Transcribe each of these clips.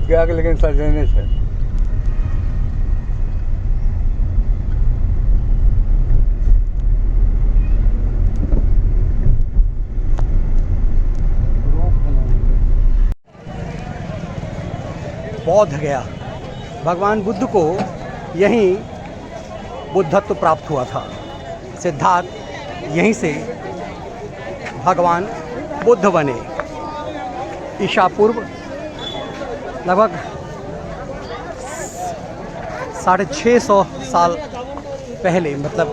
गया कि लेकिन सजने से बौद्ध गया। भगवान बुद्ध को यहीं बुद्धत्व प्राप्त हुआ था। सिद्धार्थ यहीं से भगवान बुद्ध बने। ईसा पूर्व लगभग 650 साल पहले, मतलब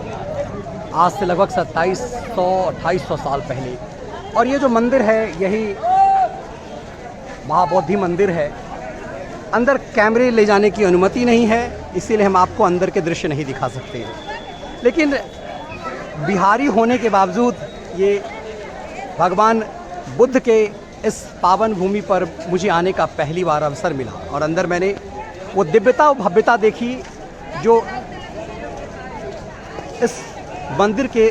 आज से लगभग 2700-2800 साल पहले। और ये जो मंदिर है यही महाबोधि मंदिर है। अंदर कैमरे ले जाने की अनुमति नहीं है, इसीलिए हम आपको अंदर के दृश्य नहीं दिखा सकते। लेकिन बिहारी होने के बावजूद ये भगवान बुद्ध के इस पावन भूमि पर मुझे आने का पहली बार अवसर मिला और अंदर मैंने वो दिव्यता और भव्यता देखी जो इस मंदिर के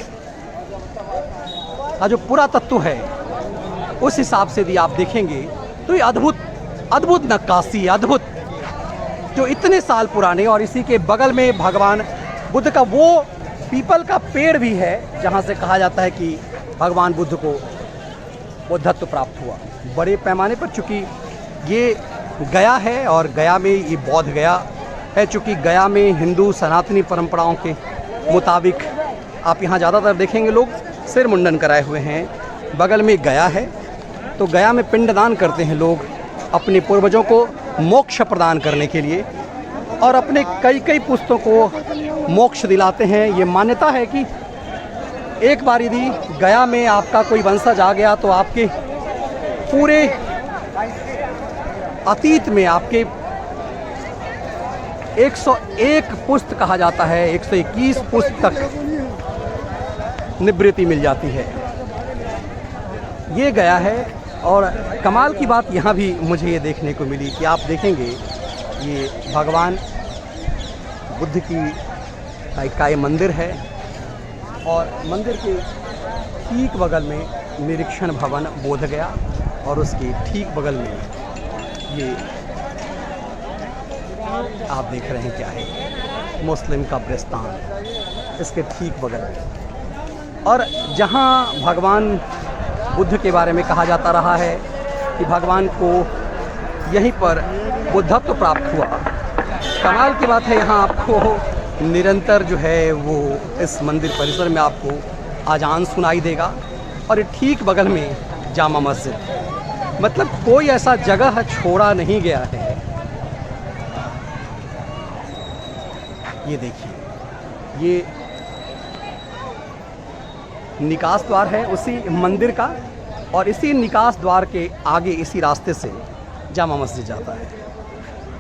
का जो पुरातत्व है उस हिसाब से भी आप देखेंगे तो ये अद्भुत नक्काशी, अद्भुत, जो इतने साल पुराने। और इसी के बगल में भगवान बुद्ध का वो पीपल का पेड़ भी है जहाँ से कहा जाता है कि भगवान बुद्ध को बुद्धत्व प्राप्त हुआ बड़े पैमाने पर। चूँकि ये गया है और गया में ये बौद्ध गया है, चूँकि गया में हिंदू सनातनी परंपराओं के मुताबिक आप यहाँ ज़्यादातर देखेंगे लोग सिर मुंडन कराए हुए हैं। बगल में गया है तो गया में पिंडदान करते हैं लोग अपने पूर्वजों को मोक्ष प्रदान करने के लिए, और अपने कई पुस्तों को मोक्ष दिलाते हैं। ये मान्यता है कि एक बार यदि गया में आपका कोई वंशज आ गया तो आपके पूरे अतीत में आपके 101 पुस्त कहा जाता है, 121 पुस्त तक निवृत्ति मिल जाती है। ये गया है। और कमाल की बात यहाँ भी मुझे ये देखने को मिली कि आप देखेंगे ये भगवान बुद्ध की का ये मंदिर है और मंदिर के ठीक बगल में निरीक्षण भवन बोध गया और उसके ठीक बगल में ये आप देख रहे हैं क्या है, मुस्लिम कब्रिस्तान इसके ठीक बगल में। और जहाँ भगवान बुद्ध के बारे में कहा जाता रहा है कि भगवान को यहीं पर बुद्धत्व प्राप्त हुआ। कमाल की बात है, यहाँ आपको निरंतर जो है वो इस मंदिर परिसर में आपको अजान सुनाई देगा और ठीक बगल में जामा मस्जिद। मतलब कोई ऐसा जगह छोड़ा नहीं गया है। ये देखिए, ये निकास द्वार है उसी मंदिर का और इसी निकास द्वार के आगे इसी रास्ते से जामा मस्जिद जाता है।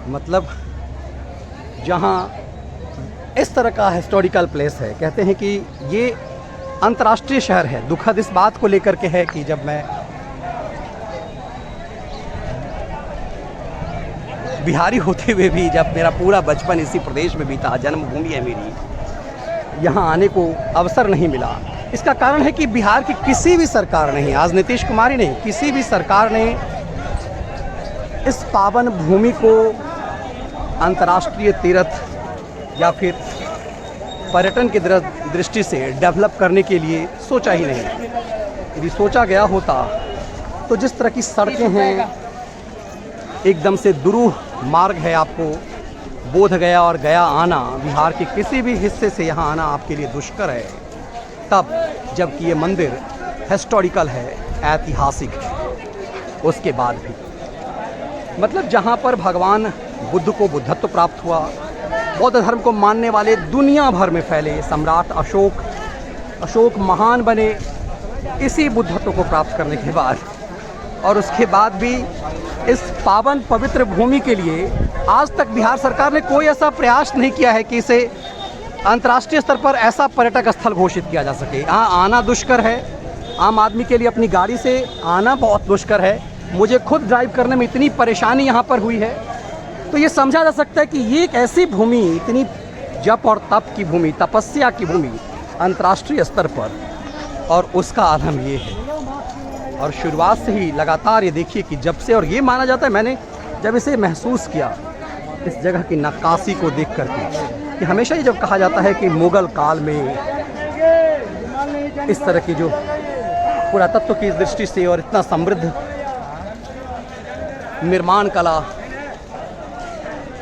मतलब जहाँ इस तरह का हिस्टोरिकल प्लेस है, कहते हैं कि ये अंतर्राष्ट्रीय शहर है। दुखद इस बात को लेकर के है कि जब मैं बिहारी होते हुए भी जब मेरा पूरा बचपन इसी प्रदेश में बीता, जन्मभूमि है मेरी, यहाँ आने को अवसर नहीं मिला। इसका कारण है कि बिहार की किसी भी सरकार ने, आज नीतीश कुमार ही नहीं, किसी भी सरकार ने इस पावन भूमि को अंतर्राष्ट्रीय तीर्थ या फिर पर्यटन की दृष्टि से डेवलप करने के लिए सोचा ही नहीं। यदि सोचा गया होता तो जिस तरह की सड़कें हैं, एकदम से दुरूह मार्ग है, आपको बोध गया और गया आना, बिहार के किसी भी हिस्से से यहाँ आना आपके लिए दुष्कर है। तब जबकि ये मंदिर हिस्टोरिकल है, ऐतिहासिक है, उसके बाद भी मतलब जहाँ पर भगवान बुद्ध को बुद्धत्व प्राप्त हुआ, बौद्ध धर्म को मानने वाले दुनिया भर में फैले। सम्राट अशोक महान बने इसी बुद्धत्व को प्राप्त करने के बाद, और उसके बाद भी इस पावन पवित्र भूमि के लिए आज तक बिहार सरकार ने कोई ऐसा प्रयास नहीं किया है कि इसे अंतर्राष्ट्रीय स्तर पर ऐसा पर्यटक स्थल घोषित किया जा सके। यहाँ आना दुष्कर है, आम आदमी के लिए अपनी गाड़ी से आना बहुत दुष्कर है। मुझे खुद ड्राइव करने में इतनी परेशानी यहाँ पर हुई है, तो ये समझा जा सकता है कि ये एक ऐसी भूमि, इतनी जप और तप की भूमि, तपस्या की भूमि अंतर्राष्ट्रीय स्तर पर, और उसका आलम ये है। और शुरुआत से ही लगातार ये देखिए कि जब से, और ये माना जाता है, मैंने जब इसे महसूस किया, इस जगह की नक्काशी को देख करके, कि हमेशा ये जब कहा जाता है कि मुग़ल काल में इस तरह की जो पुरातत्व की दृष्टि से और इतना समृद्ध निर्माण कला,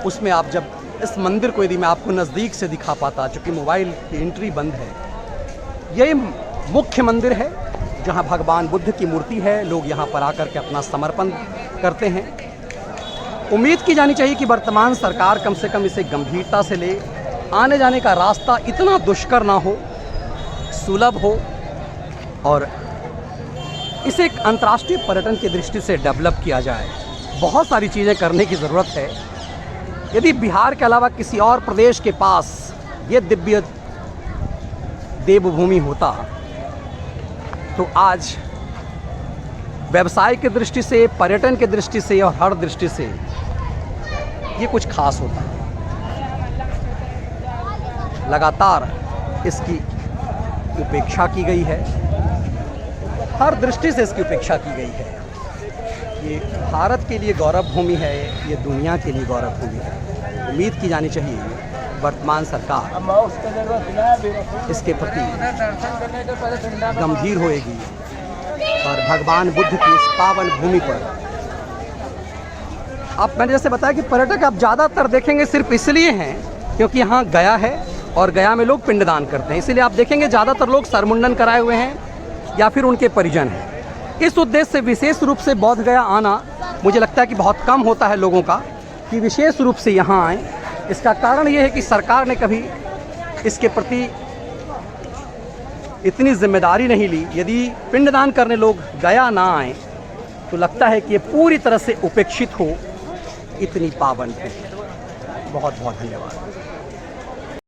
उसमें आप जब इस मंदिर को यदि मैं आपको नज़दीक से दिखा पाता, चूँकि मोबाइल की एंट्री बंद है, ये मुख्य मंदिर है जहाँ भगवान बुद्ध की मूर्ति है। लोग यहाँ पर आकर के अपना समर्पण करते हैं। उम्मीद की जानी चाहिए कि वर्तमान सरकार कम से कम इसे गंभीरता से ले, आने जाने का रास्ता इतना दुष्कर ना हो, सुलभ हो, और इसे एक अंतर्राष्ट्रीय पर्यटन की दृष्टि से डेवलप किया जाए। बहुत सारी चीज़ें करने की ज़रूरत है। यदि बिहार के अलावा किसी और प्रदेश के पास ये दिव्य देवभूमि होता तो आज व्यवसाय की दृष्टि से, पर्यटन की दृष्टि से और हर दृष्टि से ये कुछ खास होता। लगातार इसकी उपेक्षा की गई है, हर दृष्टि से इसकी उपेक्षा की गई है। ये भारत के लिए गौरव भूमि है, ये दुनिया के लिए गौरव भूमि है। उम्मीद की जानी चाहिए वर्तमान सरकार इसके प्रति गंभीर होएगी और भगवान बुद्ध की इस पावन भूमि पर, अब मैंने जैसे बताया कि पर्यटक आप ज़्यादातर देखेंगे सिर्फ इसलिए हैं क्योंकि यहाँ गया है और गया में लोग पिंडदान करते हैं, इसीलिए आप देखेंगे ज़्यादातर लोग सरमुंडन कराए हुए हैं या फिर उनके परिजन हैं। इस उद्देश्य से विशेष रूप से बोध गया आना मुझे लगता है कि बहुत कम होता है लोगों का कि विशेष रूप से यहाँ आएँ। इसका कारण ये है कि सरकार ने कभी इसके प्रति इतनी जिम्मेदारी नहीं ली। यदि पिंडदान करने लोग गया ना आए तो लगता है कि ये पूरी तरह से उपेक्षित हो इतनी पावन है। बहुत बहुत धन्यवाद।